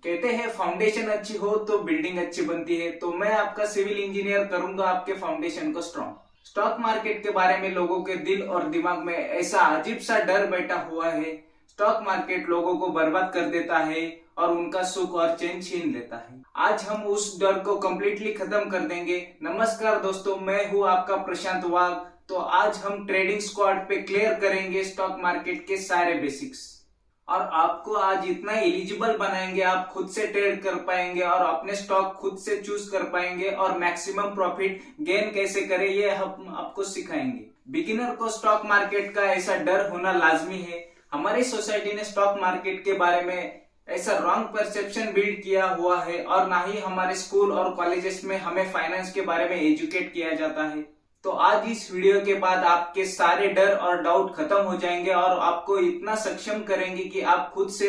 कहते हैं फाउंडेशन अच्छी हो तो बिल्डिंग अच्छी बनती है। तो मैं आपका सिविल इंजीनियर करूंगा आपके फाउंडेशन को स्ट्रॉन्ग। स्टॉक मार्केट के बारे में लोगों के दिल और दिमाग में ऐसा अजीब सा डर बैठा हुआ है। स्टॉक मार्केट लोगों को बर्बाद कर देता है और उनका सुख और चैन छीन लेता है। आज हम उस डर को कम्प्लीटली खत्म कर देंगे। नमस्कार दोस्तों, मैं हूँ आपका प्रशांत वाघ। तो आज हम ट्रेडिंग स्क्वाड पे क्लियर करेंगे स्टॉक मार्केट के सारे बेसिक्स और आपको आज इतना एलिजिबल बनाएंगे, आप खुद से ट्रेड कर पाएंगे और अपने स्टॉक खुद से चूज कर पाएंगे और मैक्सिमम प्रॉफिट गेन कैसे करें ये हम आपको सिखाएंगे। बिगिनर को स्टॉक मार्केट का ऐसा डर होना लाजमी है। हमारी सोसाइटी ने स्टॉक मार्केट के बारे में ऐसा रॉन्ग परसेप्शन बिल्ड किया हुआ है और ना ही हमारे स्कूल और कॉलेजेस में हमें फाइनेंस के बारे में एजुकेट किया जाता है। तो आज इस वीडियो के बाद आपके सारे डर और डाउट खत्म हो जाएंगे और आपको इतना सक्षम करेंगे कि आप खुद से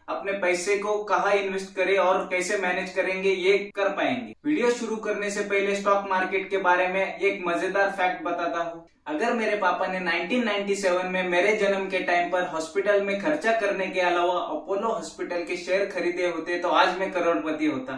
अपने पैसे को कहाँ इन्वेस्ट करें और कैसे मैनेज करेंगे ये कर पाएंगे। वीडियो शुरू करने से पहले स्टॉक मार्केट के बारे में एक मजेदार फैक्ट बताता हूँ। अगर मेरे पापा ने 1997 में मेरे जन्म के टाइम पर हॉस्पिटल में खर्चा करने के अलावा अपोलो हॉस्पिटल के शेयर खरीदे होते तो आज मैं करोड़पति होता।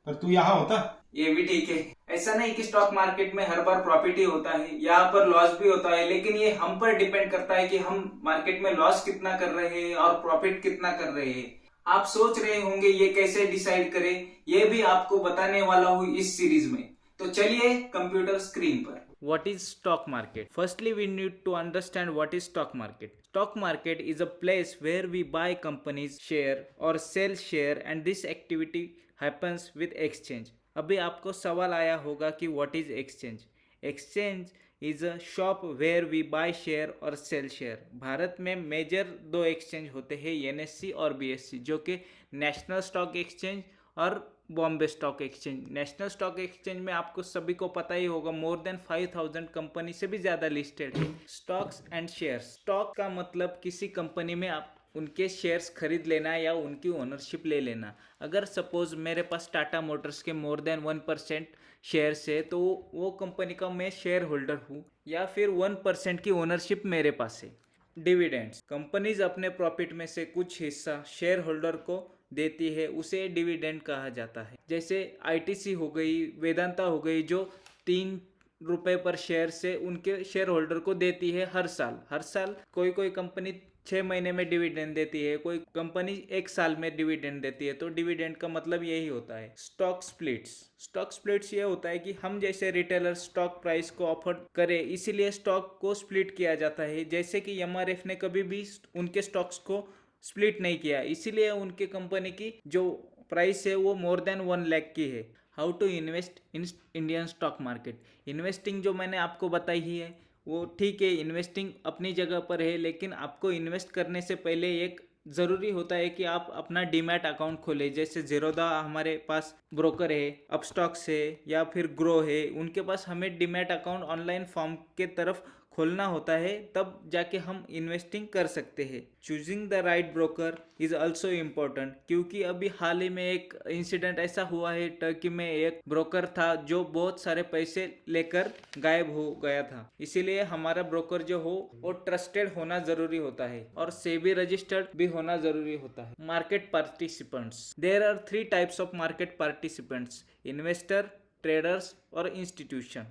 पर तू यहाँ होता। ये भी ठीक है। ऐसा नहीं कि स्टॉक मार्केट में हर बार प्रॉफिट ही होता है, यहाँ पर लॉस भी होता है, लेकिन ये हम पर डिपेंड करता है कि हम मार्केट में लॉस कितना कर रहे हैं और प्रॉफिट कितना कर रहे हैं। आप सोच रहे होंगे ये कैसे डिसाइड करें, ये भी आपको बताने वाला हूँ इस सीरीज में। तो चलिए कंप्यूटर स्क्रीन पर। What is stock market? Firstly, we need to understand what is stock market. Stock market is a place where we buy companies share or sell share and this activity happens with exchange. अभी आपको सवाल आया होगा कि what is exchange? Exchange is a shop where we buy share और sell share. Bharat में major दो exchange होते हैं, NSE और BSE, जो कि नेशनल स्टॉक एक्सचेंज और Bombay stock exchange. National stock exchange में आपको सभी को पता ही होगा मोर देन 5000 कंपनी से भी ज़्यादा लिस्टेड है। Stocks and shares. स्टॉक का मतलब किसी कंपनी में आप उनके शेयर्स खरीद लेना या उनकी ओनरशिप ले लेना। अगर सपोज मेरे पास टाटा मोटर्स के मोर देन 1% शेयर्स है तो वो कंपनी का मैं शेयर होल्डर हूँ या फिर 1% की ओनरशिप मेरे पास है। डिविडेंड्स। कंपनीज अपने प्रॉफिट में से कुछ हिस्सा शेयर होल्डर को देती है, उसे डिविडेंड कहा जाता है। जैसे ITC हो गई, वेदांता हो गई, जो 3 रुपए पर शेयर से उनके शेयर होल्डर को देती है हर साल। कोई कंपनी 6 महीने में डिविडेंड देती है, कोई कंपनी 1 साल में डिविडेंड देती है। तो डिविडेंड का मतलब यही होता है। स्टॉक स्प्लिट्स ये होता है कि हम जैसे रिटेलर स्टॉक प्राइस को ऑफर करें, इसीलिए स्टॉक को स्प्लिट किया जाता है। जैसे कि MRF ने कभी भी उनके स्टॉक्स को स्प्लिट नहीं किया, इसीलिए उनके कंपनी की जो प्राइस है वो मोर देन 1 लाख की है। How to invest in Indian stock market. Investing जो मैंने आपको बताई ही है वो ठीक है, इन्वेस्टिंग अपनी जगह पर है, लेकिन आपको इन्वेस्ट करने से पहले एक ज़रूरी होता है कि आप अपना डीमैट अकाउंट खोलें। जैसे ज़ीरोधा हमारे पास ब्रोकर है, अपस्टॉक्स है या फिर ग्रो है, उनके पास हमें डीमैट अकाउंट ऑनलाइन फॉर्म के तरफ खोलना होता है, तब जाके हम इन्वेस्टिंग कर सकते हैं। Choosing the right broker is also important, क्योंकि अभी हाल ही में एक इंसिडेंट ऐसा हुआ है, टर्की में एक ब्रोकर था जो बहुत सारे पैसे लेकर गायब हो गया था। इसीलिए हमारा ब्रोकर जो हो वो ट्रस्टेड होना ज़रूरी होता है और सेबी रजिस्टर्ड भी होना ज़रूरी होता है। Market participants. There are 3 types of market participants: investor, traders और इंस्टीट्यूशन।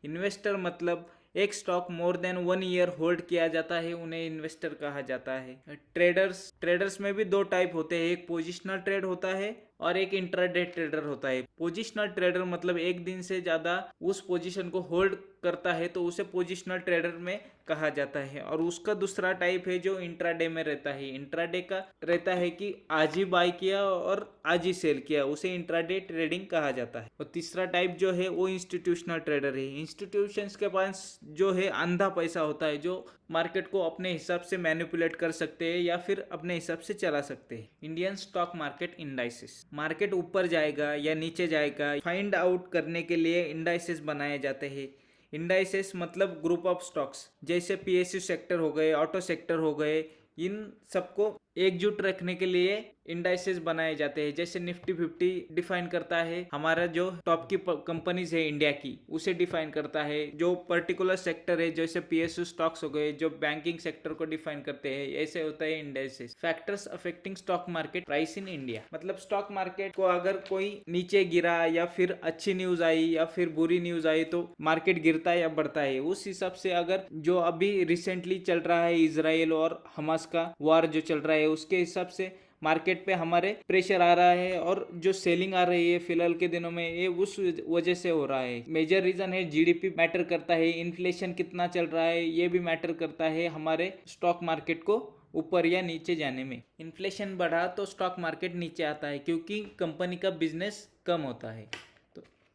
इन्वेस्टर मतलब एक stock more than 1 year hold किया जाता है, उन्हें इन्वेस्टर कहा जाता है। ट्रेडर्स में भी 2 टाइप होते हैं, एक पोजिशनल ट्रेड होता है और एक इंट्राडे ट्रेडर होता है। पोजिशनल ट्रेडर मतलब एक दिन से ज़्यादा उस पोजीशन को होल्ड करता है तो उसे पोजिशनल ट्रेडर में कहा जाता है। और उसका दूसरा टाइप है जो इंट्राडे में रहता है। इंट्राडे का रहता है कि आज ही बाय किया और आज ही सेल किया, उसे इंट्राडे ट्रेडिंग कहा जाता है। और तीसरा टाइप जो है वो इंस्टीट्यूशनल ट्रेडर है। इंस्टीट्यूशंस के पास जो है अंधा पैसा होता है, जो मार्केट को अपने हिसाब से मैनिपुलेट कर सकते हैं या फिर अपने हिसाब से चला सकते हैं। Indian stock market indices. Market ऊपर जाएगा या नीचे जाएगा फाइंड आउट करने के लिए इंडाइसेस बनाए जाते हैं। इंडाइसेस मतलब ग्रुप ऑफ स्टॉक्स, जैसे PSU सेक्टर हो गए, ऑटो सेक्टर हो गए, इन सबको एकजुट रखने के लिए इंडाइसेस बनाए जाते हैं। जैसे निफ्टी 50 डिफाइन करता है हमारा जो टॉप की कंपनीज है इंडिया की, उसे डिफाइन करता है। जो पर्टिकुलर सेक्टर है जैसे पीएसयू स्टॉक्स हो गए जो बैंकिंग सेक्टर को डिफाइन करते हैं, ऐसे होता है indices. Factors affecting stock market price in India, मतलब स्टॉक मार्केट को अगर कोई नीचे गिरा या फिर अच्छी न्यूज आई या फिर बुरी न्यूज आई तो मार्केट गिरता है या बढ़ता है। उस हिसाब से अगर जो अभी रिसेंटली चल रहा है इजराइल और हमास का वॉर जो चल रहा है, उसके हिसाब से मार्केट पे हमारे प्रेशर आ रहा है और जो सेलिंग आ रही है फिलहाल के दिनों में, ये उस वजह से हो रहा है। मेजर रीजन है जीडीपी मैटर करता है, इन्फ्लेशन कितना चल रहा है ये भी मैटर करता है हमारे स्टॉक मार्केट को ऊपर या नीचे जाने में। इन्फ्लेशन बढ़ा तो स्टॉक मार्केट नीचे आता है क्योंकि कंपनी का बिजनेस कम होता है।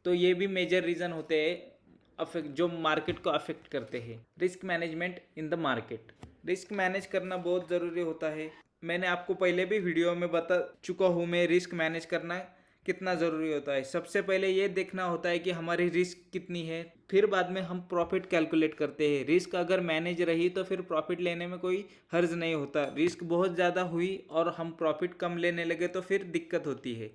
तो ये भी मेजर रीजन होते हैं जो मार्केट को अफेक्ट करते हैं। Risk management in the market, risk manage करना बहुत ज़रूरी होता है। मैंने आपको पहले भी वीडियो में बता चुका हूँ मैं रिस्क मैनेज करना कितना ज़रूरी होता है। सबसे पहले ये देखना होता है कि हमारी रिस्क कितनी है, फिर बाद में हम प्रॉफिट कैलकुलेट करते हैं। रिस्क अगर मैनेज रही तो फिर प्रॉफिट लेने में कोई हर्ज नहीं होता। रिस्क बहुत ज़्यादा हुई और हम प्रॉफिट कम लेने लगे तो फिर दिक्कत होती है।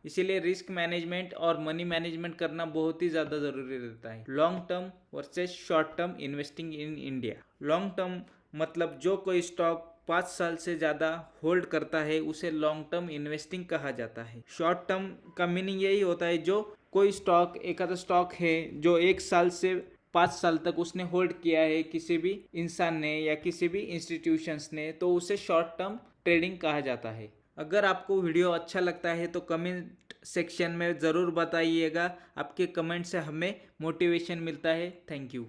इसीलिए रिस्क मैनेजमेंट और मनी मैनेजमेंट करना बहुत ही ज़्यादा ज़रूरी रहता है। Long term versus short term investing in India. Long term मतलब जो कोई स्टॉक 5 साल से ज़्यादा होल्ड करता है उसे लॉन्ग टर्म इन्वेस्टिंग कहा जाता है। शॉर्ट टर्म का मीनिंग यही होता है जो कोई स्टॉक, एक आधा स्टॉक है जो 1 साल से 5 साल तक उसने होल्ड किया है किसी भी इंसान ने या किसी भी इंस्टीट्यूशंस ने, तो उसे शॉर्ट टर्म ट्रेडिंग कहा जाता है। अगर आपको वीडियो अच्छा लगता है तो कमेंट सेक्शन में ज़रूर बताइएगा। आपके कमेंट से हमें मोटिवेशन मिलता है। Thank you.